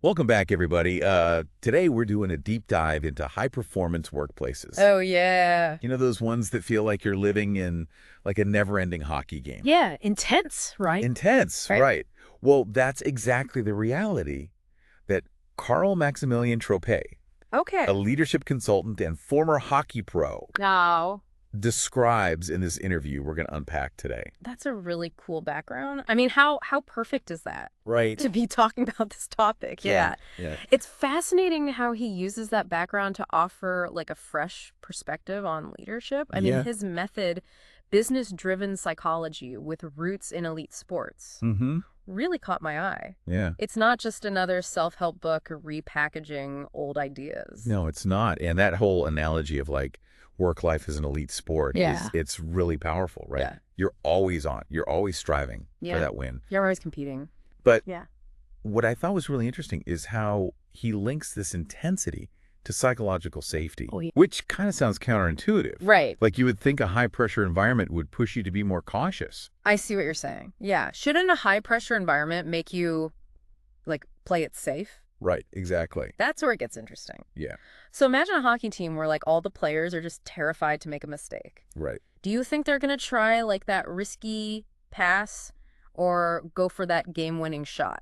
Welcome back, everybody. Today we're doing a deep dive into high-performance workplaces. Oh, yeah. You know, those ones that feel like you're living in like a never-ending hockey game. Yeah, intense, right? Intense, Right. right. Well, that's exactly the reality that Carl Maximilian Tropez, Okay. a leadership consultant and former hockey pro, Now, describes in this interview we're going to unpack today. that's a really cool background. I mean, how perfect is that Right. to be talking about this topic? Yeah. Yeah. It's fascinating how he uses that background to offer like a fresh perspective on leadership. I mean, Yeah. his method, business-driven psychology with roots in elite sports, Mm-hmm. really caught my eye. Yeah. It's not just another self-help book repackaging old ideas. No, it's not. And that whole analogy of like work life as an elite sport Yeah. it's really powerful, right? Yeah. You're always on. You're always striving Yeah. for that win. You're always competing. But Yeah. what I thought was really interesting is how he links this intensity to psychological safety, Oh, yeah. which kind of sounds counterintuitive. Right. Like you would think a high pressure environment would push you to be more cautious. I see what you're saying. Yeah. Shouldn't a high pressure environment make you like play it safe? Right, exactly. That's where it gets interesting. Yeah, So imagine a hockey team where like all the players are just terrified to make a mistake. right. Do you think they're going to try like that risky pass or go for that game-winning shot?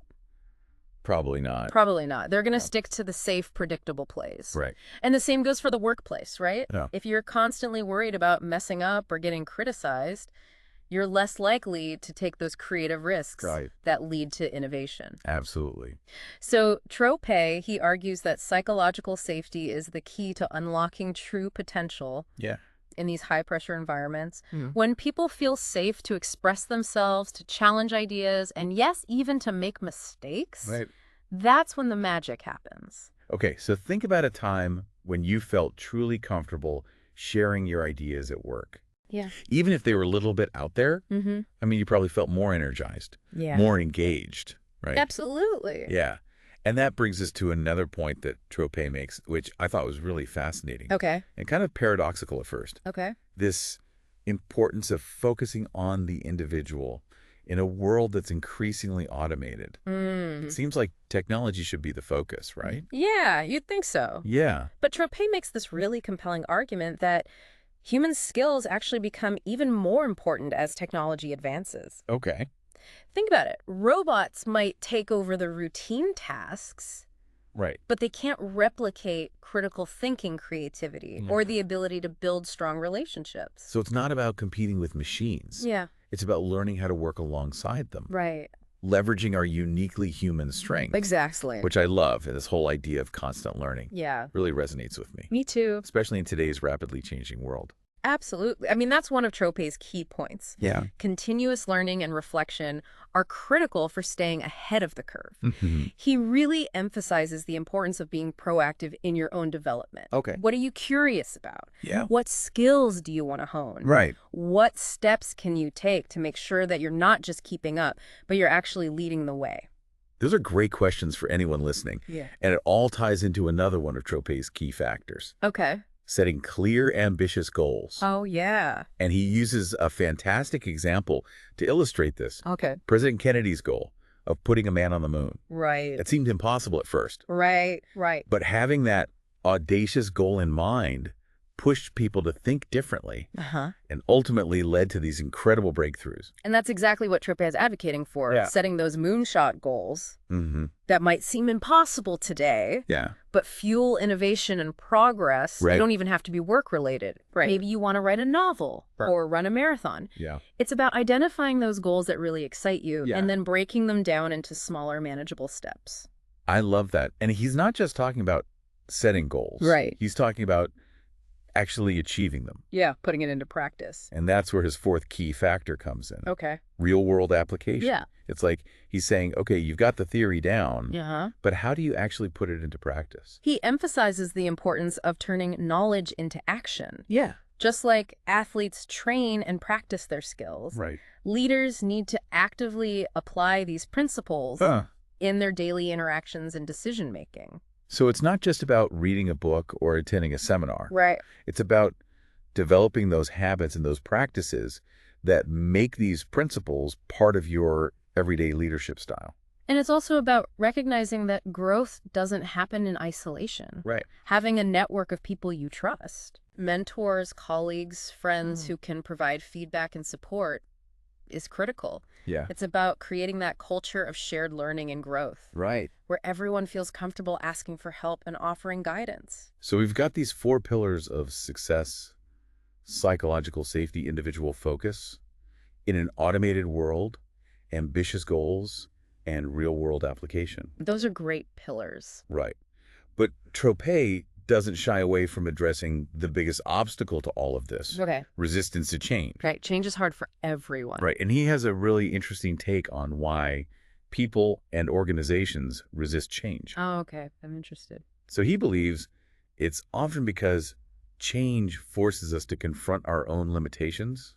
Probably not. Probably not. They're going to No. stick to the safe, predictable plays. Right. And the same goes for the workplace, right? Yeah. If you're constantly worried about messing up or getting criticized, you're less likely to take those creative risks Right. that lead to innovation. Absolutely. So Tropez, he argues that psychological safety is the key to unlocking true potential Yeah. in these high-pressure environments. Mhm. When people feel safe to express themselves, to challenge ideas, and yes, even to make mistakes, Right. that's when the magic happens. Okay, so think about a time when you felt truly comfortable sharing your ideas at work. Yeah. Even if they were a little bit out there, Mm-hmm. I mean, you probably felt more energized, Yeah. more engaged, right? Absolutely. Yeah. And that brings us to another point that Tropez makes, which I thought was really fascinating Okay. and kind of paradoxical at first. Okay. This importance of focusing on the individual in a world that's increasingly automated. It seems like technology should be the focus, right? Yeah, you'd think so. Yeah. But Tropez makes this really compelling argument that human skills actually become even more important as technology advances. Okay. Think about it. Robots might take over the routine tasks, Right. but they can't replicate critical thinking creativity or the ability to build strong relationships. So it's not about competing with machines. Yeah, It's about learning how to work alongside them, right. leveraging our uniquely human strengths, Exactly. which I love. And this whole idea of constant learning Yeah, really resonates with me, me too. especially in today's rapidly changing world. Absolutely. I mean, that's one of Tropez's key points. Yeah. Continuous learning and reflection are critical for staying ahead of the curve. Mhm. He really emphasizes the importance of being proactive in your own development. Okay. What are you curious about? Yeah. What skills do you want to hone? Right. What steps can you take to make sure that you're not just keeping up, but you're actually leading the way? Those are great questions for anyone listening. Yeah. And it all ties into another one of Tropez's key factors, Okay. setting clear, ambitious goals. Oh, yeah. And he uses a fantastic example to illustrate this. Okay. President Kennedy's goal of putting a man on the moon. Right. It seemed impossible at first, Right. Right. but having that audacious goal in mind pushed people to think differently Uh-huh. and ultimately led to these incredible breakthroughs. And that's exactly what Tropez is advocating for, Yeah. setting those moonshot goals Mm-hmm. that might seem impossible today, Yeah. but fuel innovation and progress. Right. You don't even have to be work-related. Right. Maybe you want to write a novel Right. or run a marathon. Yeah. It's about identifying those goals that really excite you Yeah. and then breaking them down into smaller, manageable steps. I love that. And he's not just talking about setting goals. Right. He's talking about actually achieving them. Yeah, putting it into practice. And that's where his fourth key factor comes in. Okay. Real world application. Yeah. It's like he's saying, okay, you've got the theory down, Yeah. but how do you actually put it into practice? He emphasizes the importance of turning knowledge into action. Yeah. Just like athletes train and practice their skills, Right. leaders need to actively apply these principles in their daily interactions and decision-making. So it's not just about reading a book or attending a seminar. Right. It's about developing those habits and those practices that make these principles part of your everyday leadership style. And it's also about recognizing that growth doesn't happen in isolation. Right. Having a network of people you trust, mentors, colleagues, friends who can provide feedback and support is critical. Yeah. It's about creating that culture of shared learning and growth, Right. where everyone feels comfortable asking for help and offering guidance. So we've got these 4 pillars of success: psychological safety, individual focus, in an automated world, ambitious goals, and real-world application. Those are great pillars. Right. But Tropez doesn't shy away from addressing the biggest obstacle to all of this: Okay. resistance to change. Right. Change is hard for everyone. Right. And he has a really interesting take on why people and organizations resist change. Oh, okay. I'm interested. So he believes it's often because change forces us to confront our own limitations,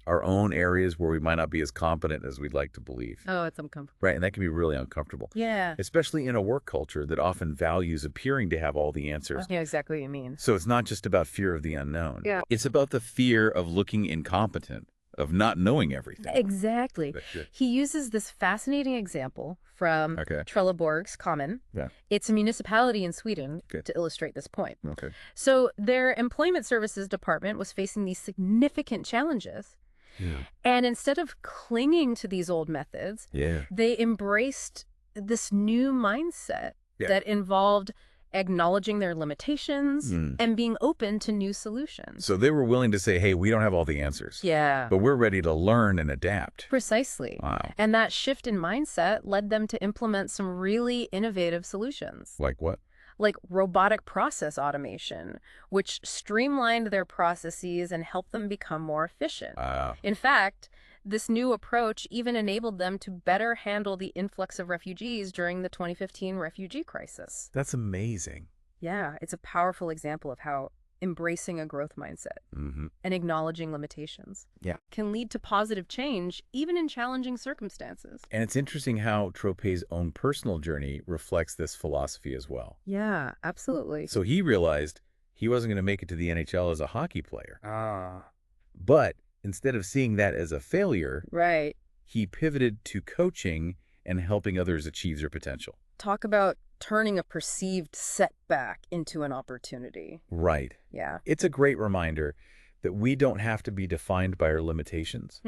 our own areas where we might not be as competent as we'd like to believe. Oh, it's uncomfortable. Right. And that can be really uncomfortable, Yeah. especially in a work culture that often values appearing to have all the answers. Yeah, exactly what you mean. So it's not just about fear of the unknown. Yeah. It's about the fear of looking incompetent, of not knowing everything. Exactly. That's it. He uses this fascinating example from Okay. Trelleborg's Common. Yeah. It's a municipality in Sweden Good. to illustrate this point. Okay. So their employment services department was facing these significant challenges. Yeah. And instead of clinging to these old methods, Yeah. they embraced this new mindset Yeah. that involved acknowledging their limitations Mm. and being open to new solutions. So they were willing to say, hey, we don't have all the answers, Yeah, but we're ready to learn and adapt. precisely. Wow. And that shift in mindset led them to implement some really innovative solutions, Like what? like robotic process automation, which streamlined their processes and helped them become more efficient. In fact, this new approach even enabled them to better handle the influx of refugees during the 2015 refugee crisis. That's amazing. Yeah, it's a powerful example of how embracing a growth mindset Mm-hmm. and acknowledging limitations can lead to positive change even in challenging circumstances. And it's interesting how Tropez's own personal journey reflects this philosophy as well. Yeah, absolutely. So he realized he wasn't going to make it to the NHL as a hockey player. Ah. But instead of seeing that as a failure, Right. he pivoted to coaching and helping others achieve their potential. Talk about turning a perceived setback into an opportunity. Right. Yeah. It's a great reminder that we don't have to be defined by our limitations.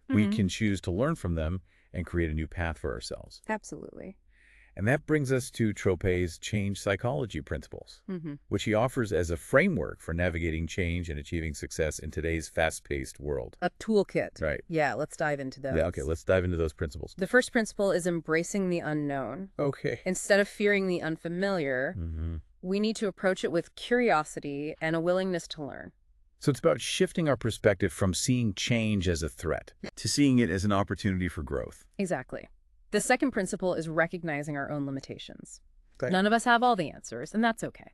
We can choose to learn from them and create a new path for ourselves. Absolutely. And that brings us to Tropez's change psychology principles, which he offers as a framework for navigating change and achieving success in today's fast-paced world. A toolkit. Right. Yeah, let's dive into those. Yeah, okay, let's dive into those principles. The first principle is embracing the unknown. Okay. Instead of fearing the unfamiliar, we need to approach it with curiosity and a willingness to learn. So it's about shifting our perspective from seeing change as a threat to seeing it as an opportunity for growth. Exactly. The second principle is recognizing our own limitations. Okay. None of us have all the answers, and that's okay.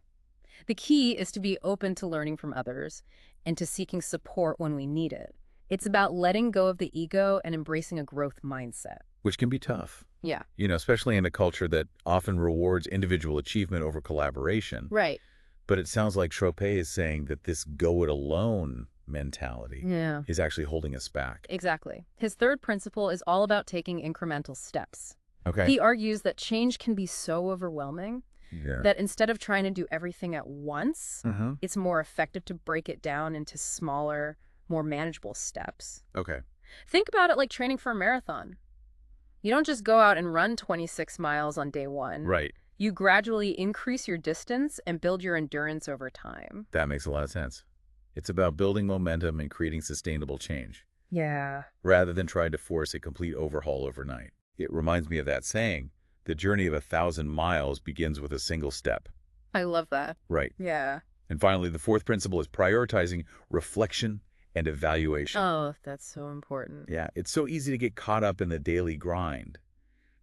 The key is to be open to learning from others and to seeking support when we need it. It's about letting go of the ego and embracing a growth mindset. Which can be tough. Yeah. You know, especially in a culture that often rewards individual achievement over collaboration. Right. But it sounds like Tropez is saying that this go-it-alone mentality Yeah. is actually holding us back. Exactly. His third principle is all about taking incremental steps. Okay. He argues that change can be so overwhelming Yeah. that instead of trying to do everything at once, Uh-huh. it's more effective to break it down into smaller, more manageable steps. Okay. Think about it like training for a marathon. You don't just go out and run 26 miles on day one. Right. You gradually increase your distance and build your endurance over time. That makes a lot of sense. It's about building momentum and creating sustainable change, Yeah. rather than trying to force a complete overhaul overnight. It reminds me of that saying, the journey of 1,000 miles begins with a single step. I love that. Right. Yeah. And finally, the fourth principle is prioritizing reflection and evaluation. Oh, that's so important. Yeah, it's so easy to get caught up in the daily grind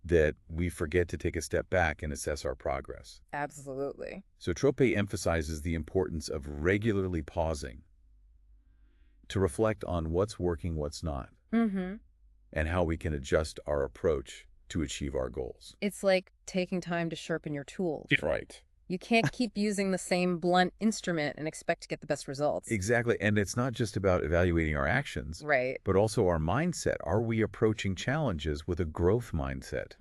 that we forget to take a step back and assess our progress. Absolutely. So Tropez emphasizes the importance of regularly pausing to reflect on what's working, what's not, and how we can adjust our approach to achieve our goals. It's like taking time to sharpen your tools. Right. You can't keep using the same blunt instrument and expect to get the best results. Exactly. And it's not just about evaluating our actions, Right. but also our mindset. Are we approaching challenges with a growth mindset?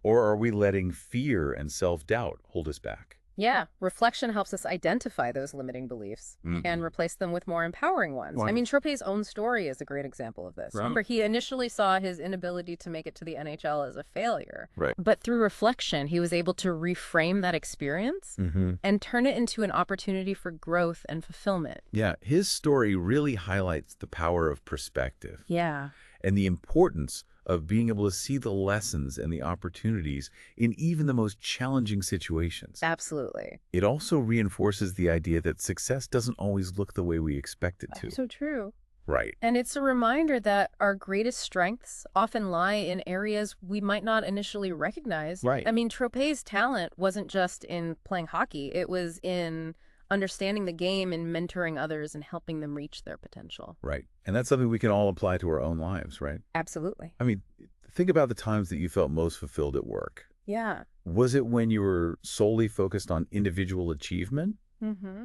Or are we letting fear and self-doubt hold us back? Yeah, reflection helps us identify those limiting beliefs and replace them with more empowering ones. I mean, Tropez's own story is a great example of this. Right. Remember, he initially saw his inability to make it to the NHL as a failure. Right. But through reflection, he was able to reframe that experience and turn it into an opportunity for growth and fulfillment. Yeah, his story really highlights the power of perspective. Yeah. And the importance of being able to see the lessons and the opportunities in even the most challenging situations. Absolutely. It also reinforces the idea that success doesn't always look the way we expect it to. So true. Right. And it's a reminder that our greatest strengths often lie in areas we might not initially recognize. Right. I mean, Tropez's talent wasn't just in playing hockey. It was in understanding the game and mentoring others and helping them reach their potential. Right. And that's something we can all apply to our own lives, right? Absolutely. I mean, think about the times that you felt most fulfilled at work. Yeah. Was it when you were solely focused on individual achievement? Mm-hmm.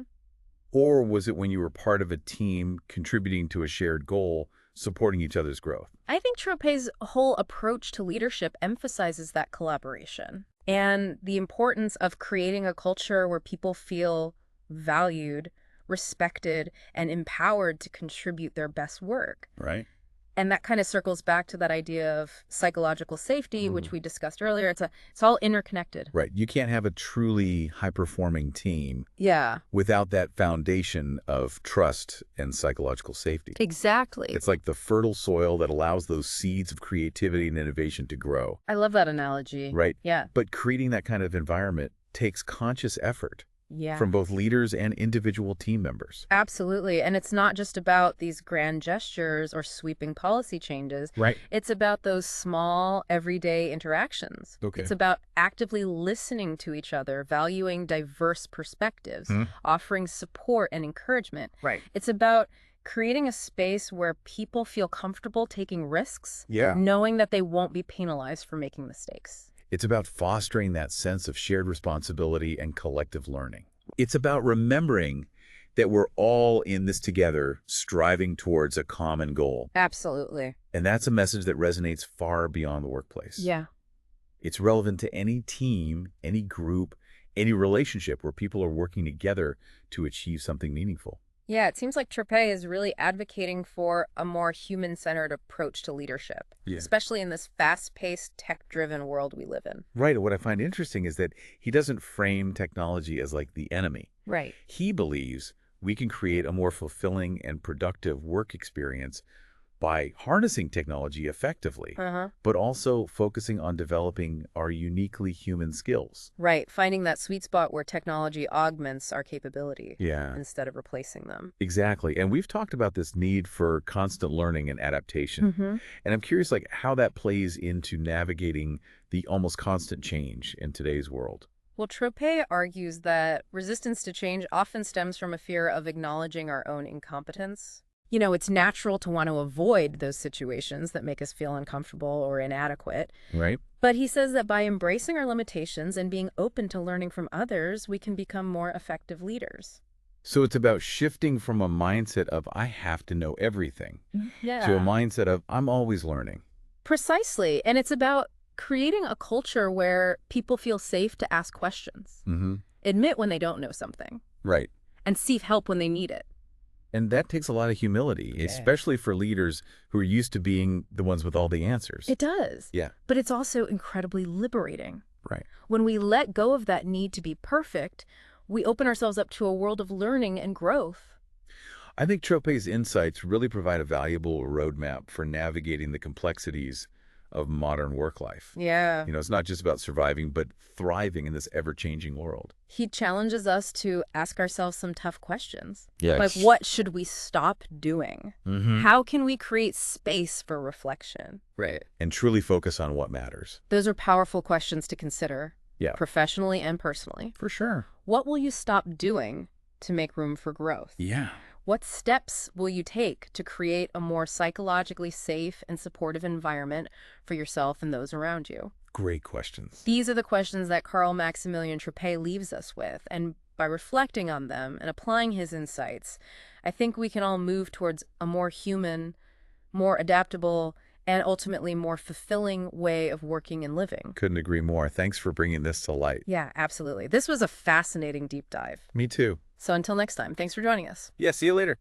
Or was it when you were part of a team contributing to a shared goal, supporting each other's growth? I think Tropez's whole approach to leadership emphasizes that collaboration and the importance of creating a culture where people feel valued, respected, and empowered to contribute their best work. Right. And that kind of circles back to that idea of psychological safety, which we discussed earlier. It's all interconnected. Right. You can't have a truly high-performing team Yeah. without that foundation of trust and psychological safety. Exactly. It's like the fertile soil that allows those seeds of creativity and innovation to grow. I love that analogy. Right. Yeah. But creating that kind of environment takes conscious effort Yeah. from both leaders and individual team members. Absolutely. And it's not just about these grand gestures or sweeping policy changes. Right. It's about those small, everyday interactions. Okay. It's about actively listening to each other, valuing diverse perspectives, offering support and encouragement. Right. It's about creating a space where people feel comfortable taking risks, Yeah. knowing that they won't be penalized for making mistakes. It's about fostering that sense of shared responsibility and collective learning. It's about remembering that we're all in this together, striving towards a common goal. Absolutely. And that's a message that resonates far beyond the workplace. Yeah. It's relevant to any team, any group, any relationship where people are working together to achieve something meaningful. Yeah, it seems like Tropez is really advocating for a more human-centered approach to leadership, especially in this fast-paced, tech-driven world we live in. Right. What I find interesting is that he doesn't frame technology as like the enemy. Right. He believes we can create a more fulfilling and productive work experience by harnessing technology effectively, but also focusing on developing our uniquely human skills. Right. Finding that sweet spot where technology augments our capability instead of replacing them. Exactly. And we've talked about this need for constant learning and adaptation. And I'm curious like how that plays into navigating the almost constant change in today's world. Well, Tropez argues that resistance to change often stems from a fear of acknowledging our own incompetence. You know, it's natural to want to avoid those situations that make us feel uncomfortable or inadequate. Right. But he says that by embracing our limitations and being open to learning from others, we can become more effective leaders. So it's about shifting from a mindset of I have to know everything to a mindset of I'm always learning. Precisely. And it's about creating a culture where people feel safe to ask questions, admit when they don't know something, right, and seek help when they need it. And that takes a lot of humility, especially for leaders who are used to being the ones with all the answers. It does. Yeah. But it's also incredibly liberating. Right. When we let go of that need to be perfect, we open ourselves up to a world of learning and growth. I think Tropez's insights really provide a valuable roadmap for navigating the complexities of modern work life. Yeah. You know, it's not just about surviving, but thriving in this ever-changing world. He challenges us to ask ourselves some tough questions. Yes. Like, what should we stop doing? How can we create space for reflection? Right. And truly focus on what matters. Those are powerful questions to consider, professionally and personally. For sure. What will you stop doing to make room for growth? Yeah. What steps will you take to create a more psychologically safe and supportive environment for yourself and those around you? Great questions. These are the questions that Carl Maximilian Tropez leaves us with, and by reflecting on them and applying his insights, I think we can all move towards a more human, more adaptable, and ultimately more fulfilling way of working and living. Couldn't agree more. Thanks for bringing this to light. Yeah, absolutely. This was a fascinating deep dive. Me too. So until next time, thanks for joining us. Yeah, see you later.